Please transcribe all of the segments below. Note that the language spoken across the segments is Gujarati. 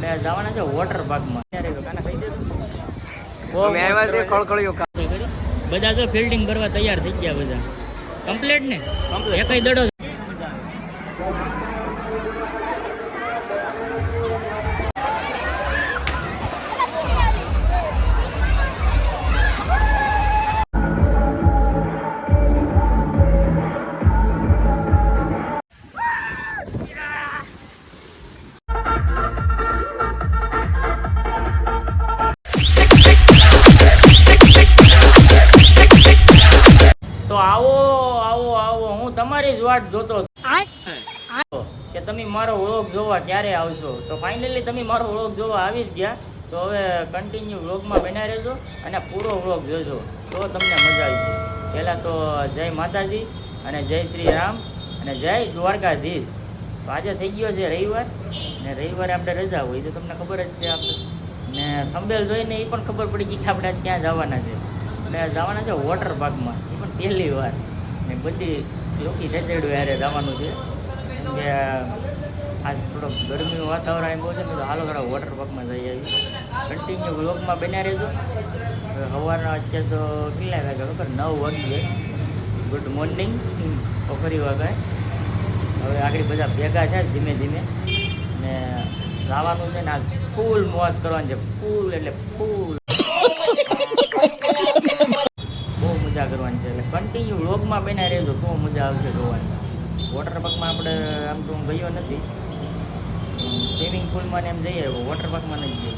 આપણે જવાના છે વોટર પાર્કમાં. બધા તો ફિલ્ડિંગ ભરવા તૈયાર થઈ ગયા, બધા કમ્પ્લીટ ને એકઈ દડો. તો આવો આવો આવો, હું તમારી જ વાટ જોતો હતો કે તમે મારો વ્લોગ જોવા ક્યારે આવશો. તો ફાઇનલી તમે મારો વ્લોગ જોવા આવી જ ગયા. તો હવે કન્ટિન્યુ વ્લોગમાં બન્યા રહેજો અને પૂરો વ્લોગ જોજો તો તમને મજા આવી. પહેલાં તો જય માતાજી અને જય શ્રી રામ અને જય દ્વારકાધીશ. તો આજે થઈ ગયો છે રવિવાર ને રવિવારે આપણે રજા હોય તો તમને ખબર જ છે. આપણે ને થંબેલ જોઈને એ પણ ખબર પડી ગઈ કે આપણે આજ ક્યાં જવાના છે. આપણે જવાના છે વોટર પાર્કમાં, એ પણ પહેલી વાર. ને બધી લોકી રેતેડું યારે જવાનું છે કે આજ થોડોક ગરમીનું વાતાવરણ બહુ છે. તો હાલો ખરા વોટર પાર્કમાં જઈ આવી. કન્ટિન્યુ વ્લોગમાં બન્યા રહેજો. સવારના અત્યારે તો કેટલા વાગ્યા ખબર 9 વાગી જાય. Good morning. તો ફરી વખત હવે આગળ બધા ભેગા છે ધીમે ધીમે ને જવાનું છે ને. આ ફૂલ મોજ કરવાની છે, ફૂલ એટલે ફૂલ બહુ મજા કરવાની છે. એટલે કન્ટિન્યુ વ્લોગમાં બન્યા રહેજો તો મજા આવશે જોવાની. વોટર પાર્કમાં આપણે આમ તો હું ગયો નથી, સ્વિમિંગ પુલમાં ને એમ જઈએ, વોટર પાર્કમાં નથી જઈએ.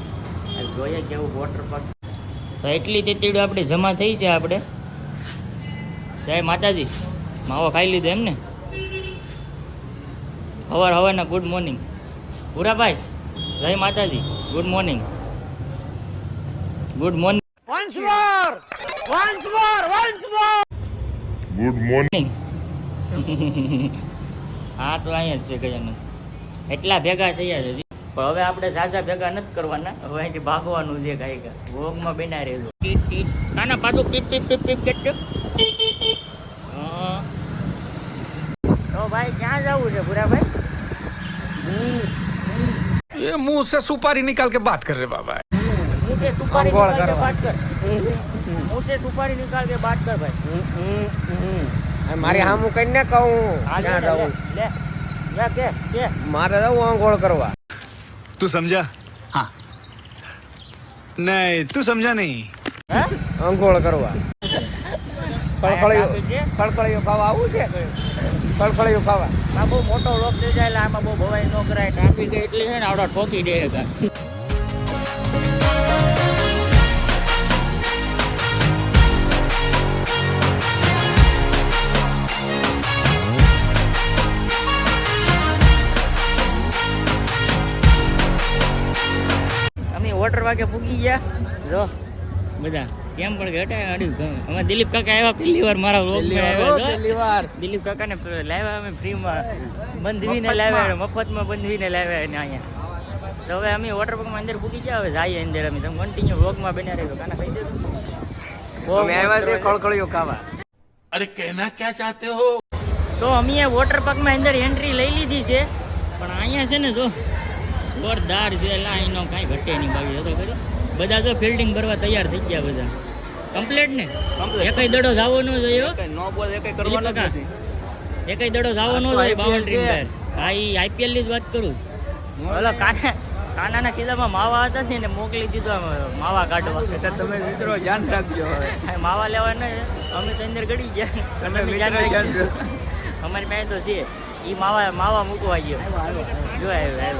જોઈએ કેવું વોટર પાર્ક. તો એટલી તેતીડું આપણી જમા થઈ છે. આપણે જય માતાજી, માવો ખાઈ લીધો એમ ને. હવારના ગુડ મોર્નિંગ ભૂરાભાઈ. જય માતાજી, good morning. Good morning. Good morning. હા તો અહીંયા જ છે કયાનું. એટલા ભેગા થયા છે પણ હવે આપણે ઝાઝા ભેગા નથી કરવાના. હવે અહીંથી ભાગવાનું છે કાંઈ કા. વોગમાં બેના રહેજો. ટીટ ટીટ કાના પાછું tip tip tip tip cat. તો ભાઈ ક્યાં જવું છે ભૂરાભાઈ? ये मुंह से सुपारी निकाल के बात कर रहे बाबा. मुंह से सुपारी निकाल के बात कर. मुंह से सुपारी निकाल के बात कर भाई. મારી હામું કઈને કહું ક્યાં જાવું? લે લે કે મારે જવું આંગોળ કરવા. तू समझा? हाँ. नहीं तू समझा नहीं. હે આંગોળ કરવા. ખળખળિયું ખાવા આવું છે. ખળખળિયું ખાવા આ બહુ મોટો લોક થઈ જાય એટલે આમાં બહુ ભવાઈ ન કરાય. ટ્રાફિક એટલી છે ને આવડા ઠોકી દે. અમે વોટર વાગે પૂગી ગયા. જો બધા કેમ પણ ઘટાય અડ્યું. અમે દિલીપ કાકા આવ્યા પહેલી વાર મારા વ્લોગમાં આવ્યા. પહેલી વાર દિલીપ કાકાને લાવ્યા અમે ફ્રીમાં, બંધવીને લાવ્યા, મફતમાં બંધવીને લાવ્યા એને અહીંયા. તો હવે અમે વોટર પાર્કમાં અંદર પૂકી ગયા. હવે જઈએ અંદર. અમે તમે કન્ટિન્યુ વ્લોગમાં બન્યા રહેજો. કાના કહી દેજો અમે આવ્યા છે ખળખળિયું ખાવા. अरे कहना क्या चाहते हो? તો અમે વોટર પાર્કમાં અંદર એન્ટ્રી લઈ લીધી છે પણ અહીંયા છે ને જો જોરદાર છે. એટલે અહીંનો કાંઈ ઘટે નહીં. બાકી હતો ખરી બધા તો ફિલ્ડિંગ ભરવા તૈયાર થઈ ગયા. બધા કમ્પ્લીટ ને એકઈ દડો જાવો ન જોઈએ. નો બોલ એકઈ કરવાનો નથી. એકઈ દડો જાવો ન જોઈએ બાઉન્ડ્રી પર. હા એ આઈપીએલ ની જ વાત કરું. ઓલો કાનાના કિલ્લામાં માવા હતા ને મોકલી દીધો માવા કાઢવા. તમે મિત્રો ધ્યાન રાખજો. હવે માવા લેવા ને અમે તો અંદર ગળી ગયા. તમે ધ્યાન રાખજો. અમારી પાસે તો છે એ માવા મૂકવા ગયો. જો આવ્યો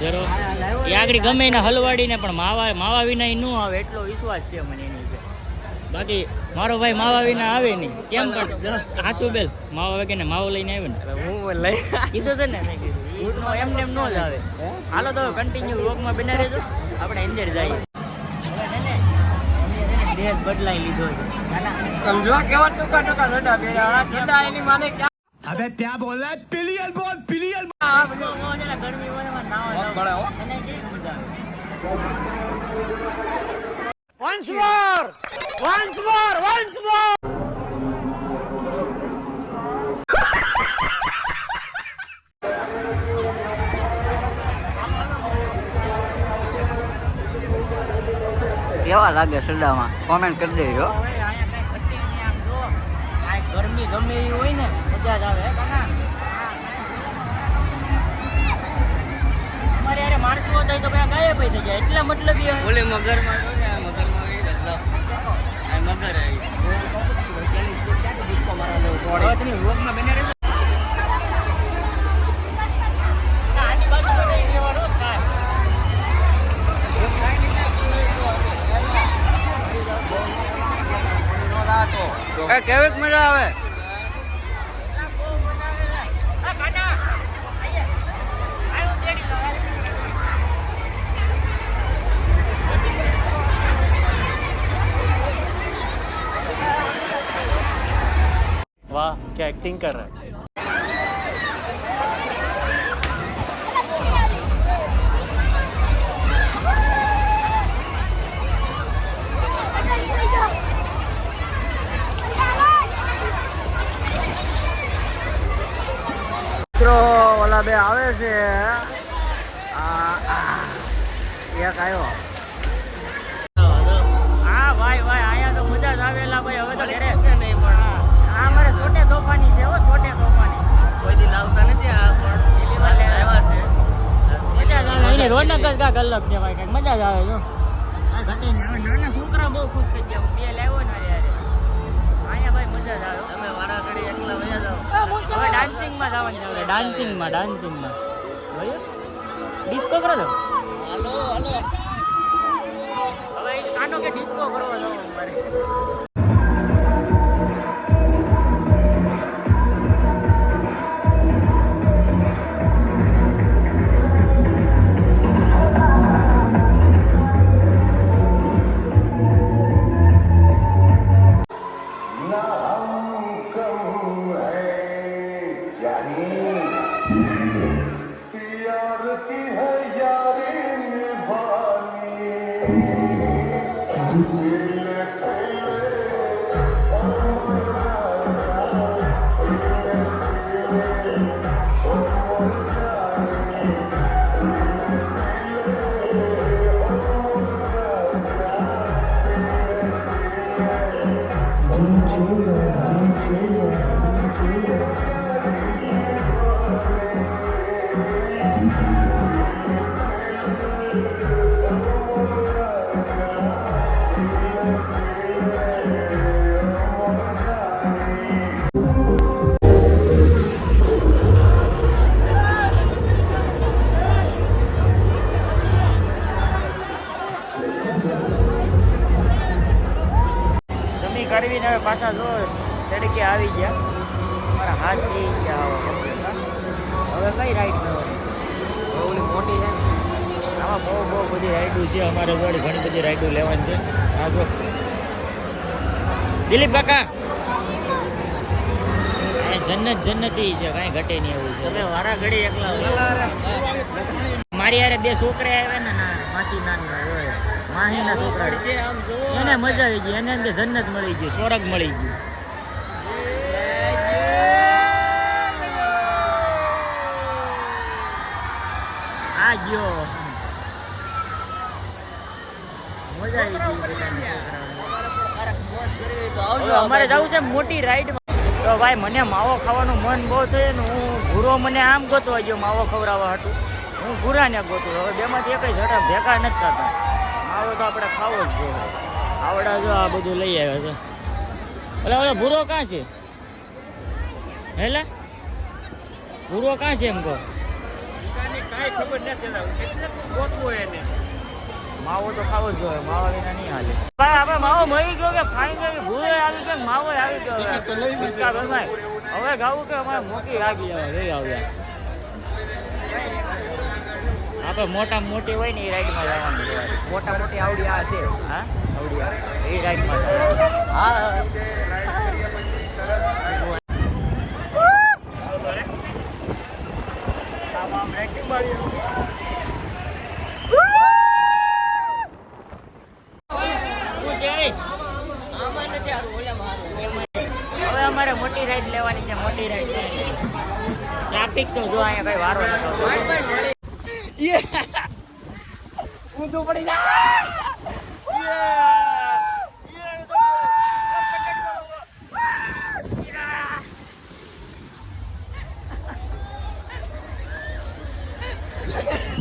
જરો એ આગળ ગમે એને હલવાડીને પણ માવા વિના એ ન આવે એટલો વિશ્વાસ છે મને એની ઉપર. બાકી મારો ભાઈ માવા વિના આવે નહીં. કેમ પણ આસુ બેલ માવા વગેરે માવો લઈને આવ્યો ને હું લઈ કીધું છે ને મેં કીધું એમને એમ ન જ આવે. હાલો તો કન્ટિન્યુ વ્લોગમાં બના રહેજો. આપણે અંદર જઈએ. ડ્રેસ બદલાઈ લીધો છે. સમજો કેવા ટૂંકા ટૂંકા સડા પહેર્યા. સડા એની માને अबे क्या बोल रहा है? पिलियल बोल पिलियल. ગરમી હોય એમાં નાવા એને કેવી મજા આવે. once more કેવા લાગે સડામાં કોમેન્ટ કરી દેજો. હવે અહીંયા કઈ ઘટી નહીં આમ જો આ ગરમી ગમે એવી હોય ને મજા જ આવે હે કાકા અમારે યાર માણસો હતા તો ભાઈ ગાયબ થઈ જાય એટલે મતલબ એ ઓલે મગરમાં જો ને આ મગરમાં એ રસ્તા આ મગર આવી હવે તમે રોગમાં બને રહેજો આની બાજુ બધે એવા રોજ થાય કેવીક મજા આવે वाह क्या एक्टिंग कर रहा है. મિત્રો ઓલા બે આવે છે એક આવ્યો હા ભાઈ ભાઈ આયા તો મજા જ આવેલા ભાઈ હવે તો ઘરે નહીં પણ આ અમારે સોટે તોફાની છે હો સોટે તોફાની કોઈ દી લાવતા નથી આ પણ પેલી વાર આવ્યા છે મજા જ આવે એને રોનક જ કાંક અલગ છે ભાઈ કાંઈક મજા જ આવે જો આ ઘટી ને હવે નાના છોકરા બહુ ખુશ થઈ ગયા હું બે લાવ્યો ને યાર અહીંયા ભાઈ મજા જ આવે તમે વારા ઘડી એકલા વયા જાઓ હવે ડાન્સિંગમાં જવાનું છે હવે ડાન્સિંગમાં જોયું ડિસ્કો કરો છો હાલો હાલો હવે એ કાનો કે ડિસ્કો કરવા જવાનું મારે કરવીને હવે પાછા જો તડકે આવી ગયા મારા હાથ થઈ ગયા હવે કઈ રાઈડ કરવાની ઓલી મોટી છે આમાં બહુ બધી રાઈડો છે અમારે જોડે ઘણી બધી રાઈડો લેવાની છે આ જો દિલીપ કાકા જન્નતી છે કાંઈ ઘટે નહીં એવું છે તમે વારા ઘડી એકલા મારી યારે બે છોકરા આવ્યા ને માસી નાની માહીના છોકરા એને મજા આવી ગઈ એને અંદર જન્નત મળી ગઈ સ્વર્ગ મળી ગયું આ ગયો મજા આવી ગઈ અમારે જવું છે મોટી રાઈડ તો ભાઈ મને માવો ખાવાનું મન બહુ થયું ને હું ભૂરો મને આમ ગોતવા ગયો માવો ખવડાવવા હતું હું ભૂરાને ગોતું હવે બેમાંથી એકઈ ઝડપ ભેગા નથી થતા માવો તો આપણે ખાવો જ જોઈએ આવડા જો આ બધું લઈ આવ્યો છે ઓલા ભૂરો કાં છે હેલા ભૂરો કાં છે એમ કહો કાંઈ ખબર નથી ગોતવું એને માવો તો ખાવો જ જોઈએ માવા વિના નહીં હાલે ભાઈ આપણે માવો મળી ગયો કે ફાઈન ગયો ભૂરો આવી ગયો માવો આવી ગયો હવે ગાવું કે અમારે મોટી આગી આવે લઈ આવ્યા આપણે મોટા મોટી હોય ને એ રાઈડમાં જવાનું મોટા મોટી આવડી આ છે હા આવડી આ એ રાઈડમાં હા હવે અમારે મોટી રાઈડ લેવાની છે મોટી રાઈડ ટ્રાફિક તો જો અહીંયા કઈ વારો નથી ઊંધું પડી જાય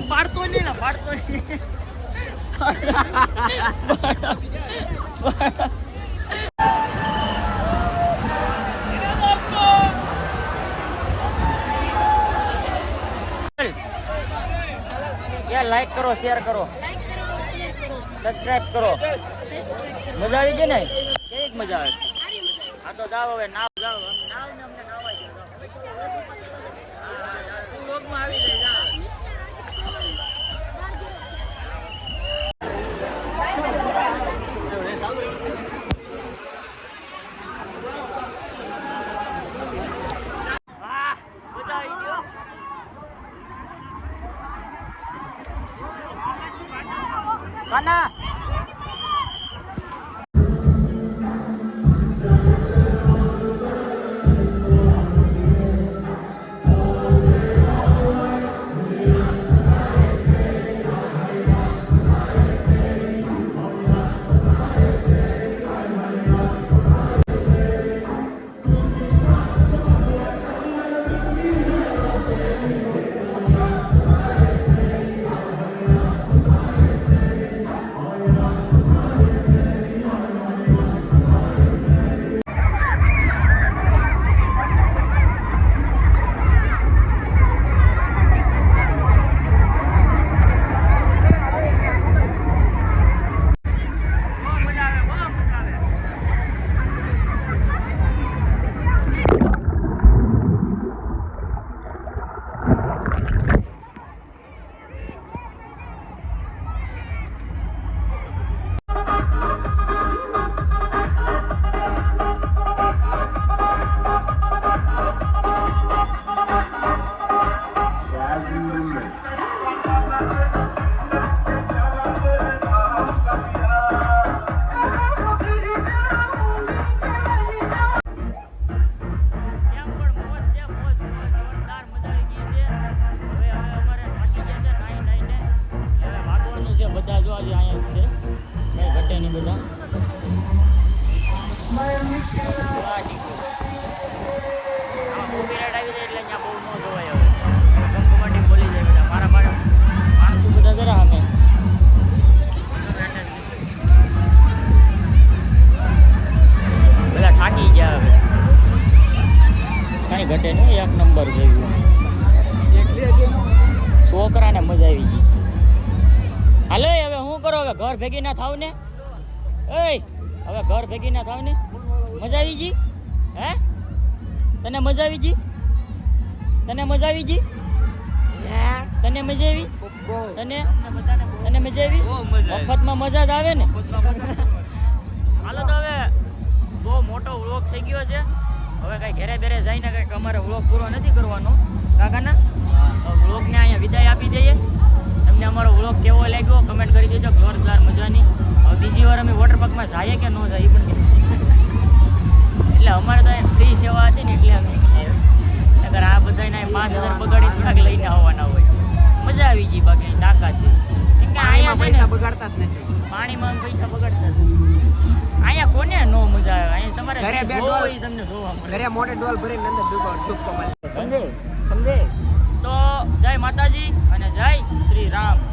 પાડતો નહીં ને પાડતો નહીં યાર લાઈક કરો શેર કરો સબસ્ક્રાઇબ કરો મજા આવી ગઈ ને કેવી મજા આવે આ તો જાવ હવે નાવ જાવ નાવ ને અમને નાવા જાવ લોકમાં આવી જાય જાવ Mana? બધા જો આજે અહીંયા જ છે કઈ ઘટે નહીં બધા કોપીરાઇટ આવી જાય એટલે અહીંયા બહુ ન જોવાય હવે કંપમાટી બોલી જાય બધા મારા માણસો બધા જરા અમે બધા થાકી ગયા હવે કઈ ઘટે નહીં એક નંબર છે છોકરાને મજા આવી ગઈ હાલે હવે શું કરો હવે ઘર ભેગી ના થાવ ને એ હવે ઘર ભેગી ના થાવ ને મજા આવી ગઈ હે તને મજા આવી ગઈ તને મજા આવી ગઈ તને મજા આવી તને તને મજા આવી મફતમાં મજા જ આવે ને હાલો તો હવે બહુ મોટો વ્લોગ થઈ ગયો છે હવે કઈ ઘેરે બેરે જઈને કઈક અમારે વ્લોગ પૂરો નથી કરવાનો કાકાના વ્લોગને અહીંયા વિદાય આપી દઈએ તમને અમારો વ્લોગ કેવો લાગ્યો કમેન્ટ કરી દેજો જોરદાર મજાની હવે બીજી વાર અમે વોટર પાર્કમાં જઈએ કે ન જઈએ પણ એટલે અમારે તો ફ્રી સેવા હતી ને એટલે અમે અગર આ બધાને 5000 બગાડી થોડાક લઈને આવવાના હોય મજા આવી ગઈ બાકી તાકાત છે કેમ કે અહીંયા પૈસા બગાડતા જ નથી પાણીમાં પૈસા બગાડતા જ અહીંયા કોને નો મજા આવે અહીંયા તમારે ઘરે બેઠો હોય તમને જોવા મળે ઘરે મોટે ડોલ ભરીને અંદર ડૂબકો મળે સમજે તો જય માતાજી અને જય શ્રી રામ